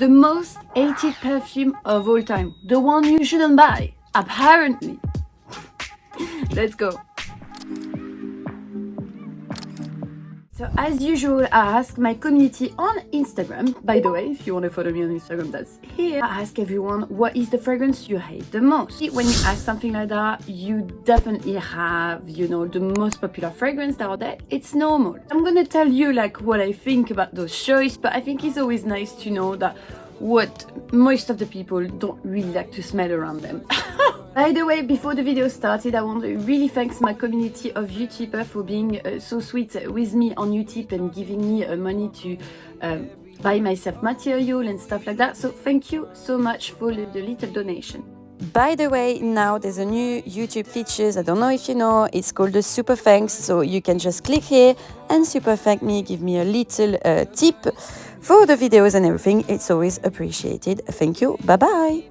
The most hated perfume of all time. The one you shouldn't buy, apparently. Let's go. So as usual, I ask my community on Instagram. By the way, if you want to follow me on Instagram, that's here. I ask everyone, what is the fragrance you hate the most? When you ask something like that, you definitely have, you know, the most popular fragrance out there. It's normal. I'm gonna tell you like what I think about those choices, but I think it's always nice to know that what most of the people don't really like to smell around them. By the way, before the video started, I want to really thank my community of YouTubers for being so sweet with me on YouTube and giving me money to buy myself material and stuff like that. So thank you so much for the little donation. By the way, now there's a new YouTube features. I don't know if you know, it's called the super thanks. So you can just click here and super thank me, give me a little tip for the videos and everything. It's always appreciated. Thank you. Bye bye.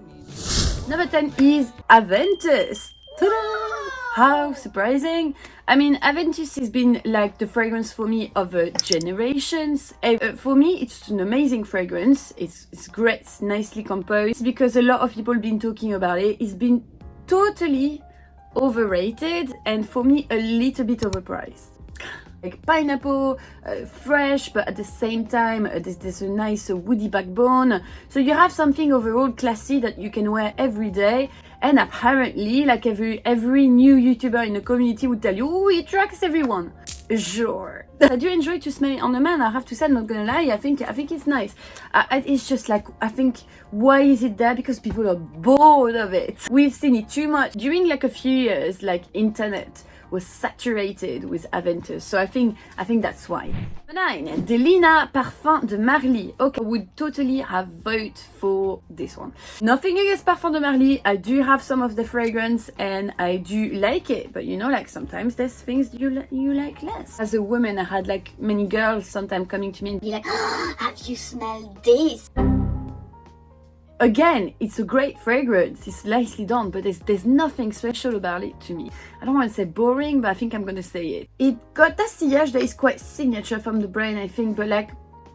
Number 10 is Aventis. Ta-da! How surprising. I mean, Aventis has been like the fragrance for me of generations. For me, it's an amazing fragrance. It's great, it's nicely composed. Because a lot of people have been talking about it. It's been totally overrated and for me a little bit overpriced. Like pineapple, fresh, but at the same time there's a nice woody backbone. So you have something overall classy that you can wear every day. And apparently, like every new YouTuber in the community would tell you, oh, it attracts everyone. Sure. I do enjoy to smell it on a man. I have to say, I'm not gonna lie. I think it's nice. It's just like, I think, why is it there? Because people are bored of it. We've seen it too much during like a few years. Like internet was saturated with Aventis, so I think that's why. 9, Delina Parfum de Marly. Okay, I would totally have voted for this one. Nothing against Parfum de Marly. I do have some of the fragrance and I do like it, but you know, like sometimes there's things you like less. As a woman, I had like many girls sometimes coming to me and be like, oh, have you smelled this? Again, it's a great fragrance, it's nicely done, but there's nothing special about it to me. I don't want to say boring, but I think I'm gonna say it. It got that sillage that is quite signature from the brand, I think, but like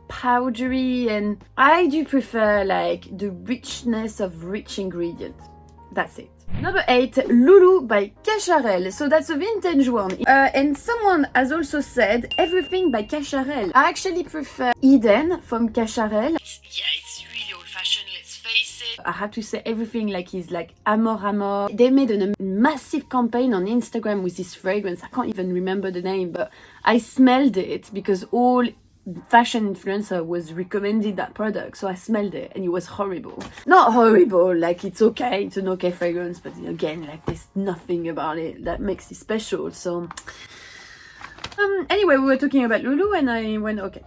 powdery, and I do prefer like the richness of rich ingredients. That's it. Number 8, Loulou by Cacharel. So that's a vintage one. And someone has also said everything by Cacharel. I actually prefer Eden from Cacharel. Yeah, it's really old-fashioned, let's face it. I have to say everything like is like Amor. They made a massive campaign on Instagram with this fragrance. I can't even remember the name, but I smelled it because all fashion influencer was recommended that product, so I smelled it and it was horrible. Not horrible, like it's okay, it's an okay fragrance, but again, like there's nothing about it that makes it special. So anyway, we were talking about Loulou and I went okay.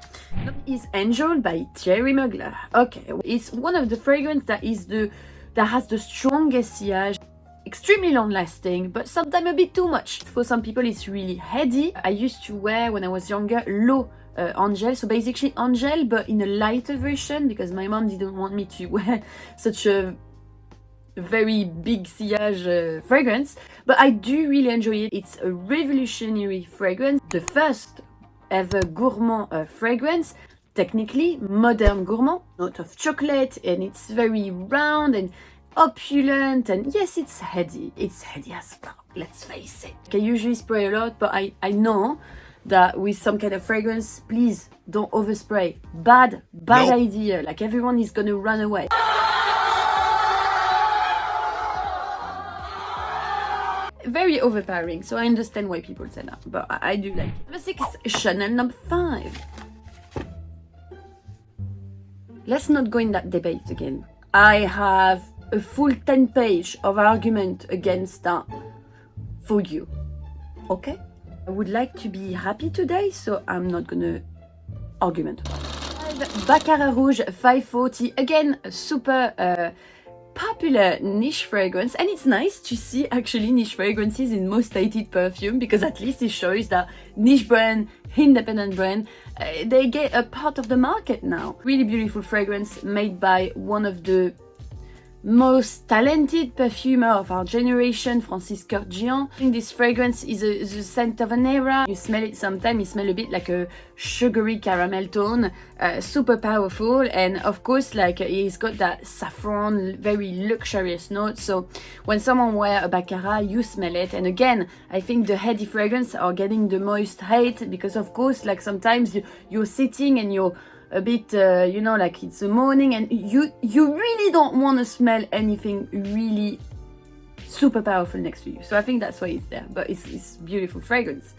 Is Angel by Thierry Mugler. Okay, it's one of the fragrance that has the strongest sillage, extremely long lasting, but sometimes a bit too much. For some people it's really heady. I used to wear when I was younger low Angel, so basically Angel but in a lighter version because my mom didn't want me to wear such a very big sillage fragrance, but I do really enjoy it. It's a revolutionary fragrance, the first ever gourmand fragrance, technically modern gourmand, note of chocolate, and it's very round and opulent, and yes, it's heady as fuck, let's face it. I usually spray a lot, but I know that with some kind of fragrance, please don't overspray. Bad nope. Idea. Like everyone is gonna run away. Very overpowering, so I understand why people say that, but I do like it. Number 6, Chanel number 5. Let's not go in that debate again. I have a full 10-page of argument against that for you, okay? I would like to be happy today, so I'm not gonna argument. Baccarat Rouge 540, again, a super popular niche fragrance, and it's nice to see actually niche fragrances in most hated perfume, because at least it shows that niche brand, independent brand, they get a part of the market now. Really beautiful fragrance made by one of the most talented perfumer of our generation, Francis Kurkdjian. I think this fragrance is the scent of an era. You smell it sometime, it smells a bit like a sugary caramel tone, super powerful, and of course like he's got that saffron, very luxurious note. So when someone wear a baccarat, you smell it. And again, I think the heady fragrance are getting the most hate because of course like sometimes you're sitting and you're a bit, you know, like it's the morning and you really don't want to smell anything really super powerful next to you. So I think that's why it's there, but it's beautiful fragrance.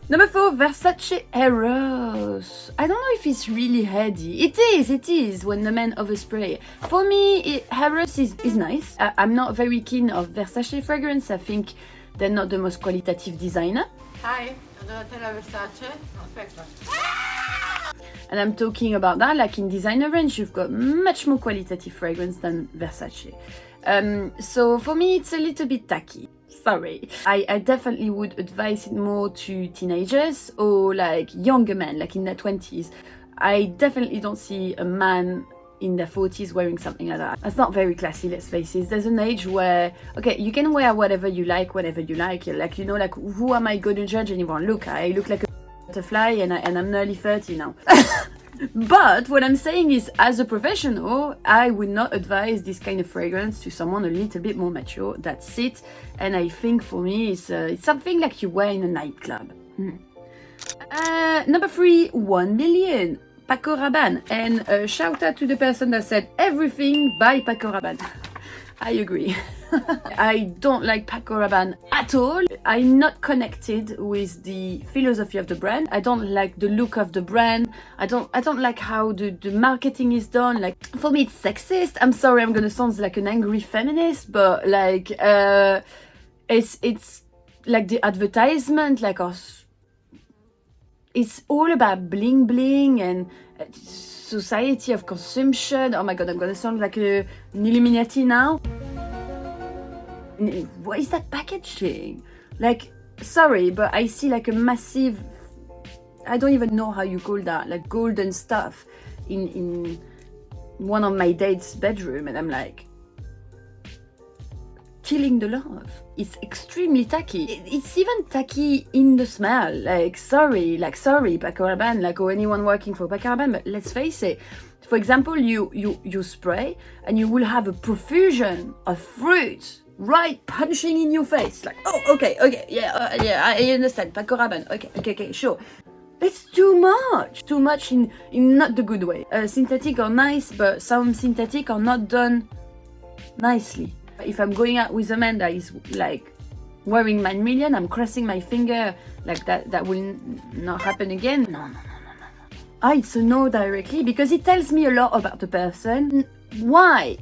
Number 4, Versace Eros. I don't know if it's really heady. It is when the men overspray. For me, Eros is nice. I'm not very keen of Versace fragrance. I think they're not the most qualitative designer. Hi, Donatella Versace. Aspetta. And I'm talking about that, like in designer range, you've got much more qualitative fragrance than Versace. So for me, it's a little bit tacky. Sorry. I definitely would advise it more to teenagers or like younger men, like in their 20s. I definitely don't see a man in their 40s wearing something like that. That's not very classy, let's face it. There's an age where, okay, you can wear whatever you like, whenever you like. Like, you know, like, who am I going to judge anyone? Look, I look like a butterfly and I'm nearly 30 now. But what I'm saying is, as a professional, I would not advise this kind of fragrance to someone a little bit more mature. That's it. And I think for me, it's something like you wear in a nightclub. Number 3, 1 million. Paco Rabanne. And shout out to the person that said everything by Paco Rabanne. I agree. I don't like Paco Rabanne at all. I'm not connected with the philosophy of the brand. I don't like the look of the brand. I don't like how the marketing is done. Like, for me, it's sexist. I'm sorry, I'm gonna sound like an angry feminist, but like it's like the advertisement, like it's all about bling bling and society of consumption. Oh my god, I'm gonna sound like an Illuminati now. What is that packaging? Like, sorry, but I see like a massive, I don't even know how you call that, like golden stuff in one of my date's bedroom, and I'm like, killing the love. It's extremely tacky. It's even tacky in the smell. Like, sorry, Paco Rabanne, like, or anyone working for Paco Rabanne, but let's face it. For example, you spray and you will have a profusion of fruit right punching in your face. Like, oh, okay, yeah, I understand. Paco Rabanne, okay, sure. It's too much in not the good way. Synthetic are nice, but some synthetic are not done nicely. If I'm going out with a man that is like wearing 9 million, I'm crossing my finger, like that will not happen again. No. It's a no directly, because it tells me a lot about the person. Why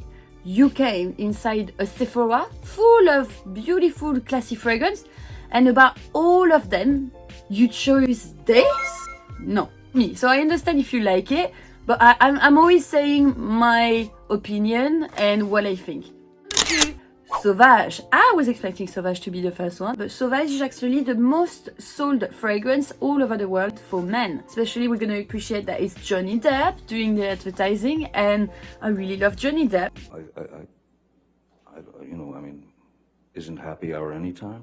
you came inside a Sephora full of beautiful classy fragrance, and about all of them you chose this? No, me. So I understand if you like it, but I'm always saying my opinion and what I think. Sauvage. I was expecting Sauvage to be the first one, but Sauvage is actually the most sold fragrance all over the world for men. Especially, we're gonna appreciate that it's Johnny Depp doing the advertising, and I really love Johnny Depp. Isn't happy hour anytime?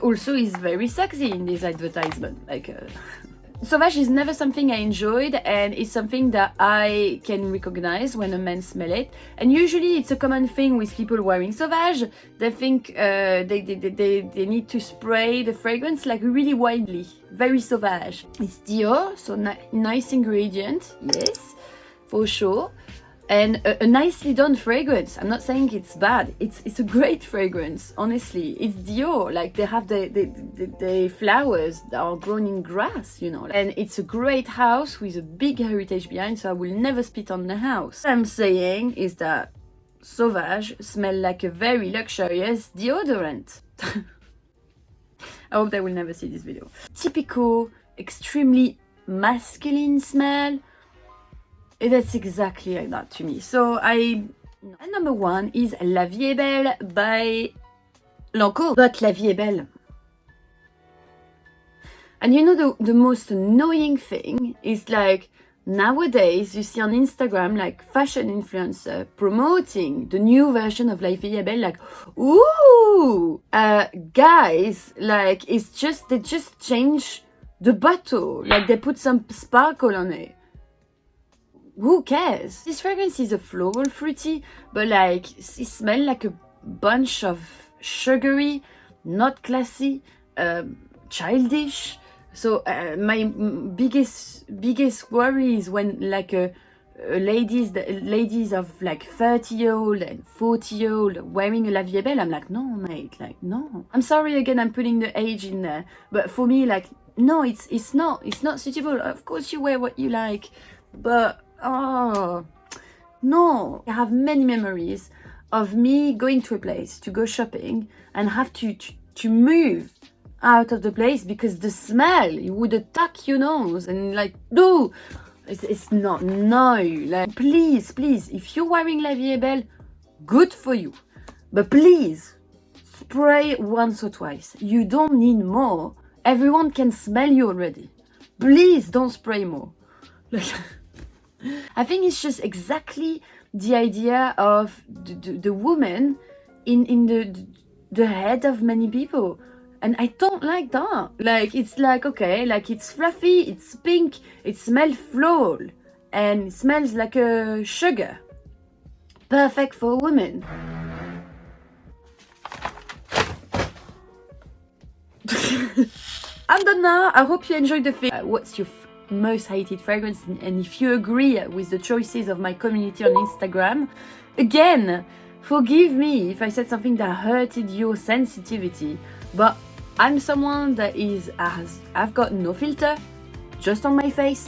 Also, he's very sexy in this advertisement. Like, Sauvage is never something I enjoyed, and it's something that I can recognize when a man smells it. And usually it's a common thing with people wearing Sauvage. They think they need to spray the fragrance like really widely. Very Sauvage. It's Dior, so nice ingredient, yes, for sure. And a nicely done fragrance. I'm not saying it's bad. It's a great fragrance, honestly. It's Dior. Like, they have the flowers that are grown in grass, you know. And it's a great house with a big heritage behind, so I will never spit on the house. What I'm saying is that Sauvage smells like a very luxurious deodorant. I hope they will never see this video. Typical, extremely masculine smell. That's exactly like that to me. So and number 1 is La Vie est Belle by Lancôme. But La Vie est Belle. And you know the most annoying thing is, like, Nowadays, you see on Instagram, like, fashion influencer promoting the new version of La Vie est Belle, like, ooh, guys, like, they just change the bottle, like, they put some sparkle on it. Who cares? This fragrance is a floral fruity, but like, it smells like a bunch of sugary, not classy, childish. So my biggest worry is when like ladies of like 30-year-old and 40-year-old wearing a La Vie est Belle. I'm like, no, mate, like, no. I'm sorry again, I'm putting the age in there, but for me, like, no, it's not suitable. Of course, you wear what you like, but oh no. I have many memories of me going to a place to go shopping and have to move out of the place because the smell would attack your nose and like, no, it's not, no, like, please, if you're wearing La Vie est Belle, good for you, but please spray once or twice. You don't need more. Everyone can smell you already. Please don't spray more. Like, I think it's just exactly the idea of the woman in the head of many people. And I don't like that. Like, it's like, okay, like, it's fluffy, it's pink, it smells floral, and it smells like a sugar. Perfect for a woman. I'm done now. I hope you enjoyed the film. What's your most hated fragrance? And if you agree with the choices of my community on Instagram, again, forgive me if I said something that hurted your sensitivity, but I'm someone that I've got no filter, just on my face.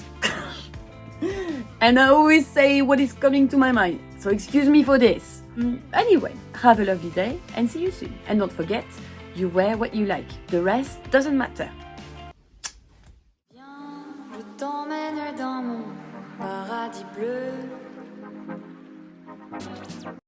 And I always say what is coming to my mind, so excuse me for this. Anyway, have a lovely day and see you soon. And don't forget, you wear what you like. The rest doesn't matter. Viens, je t'emmène dans mon paradis bleu.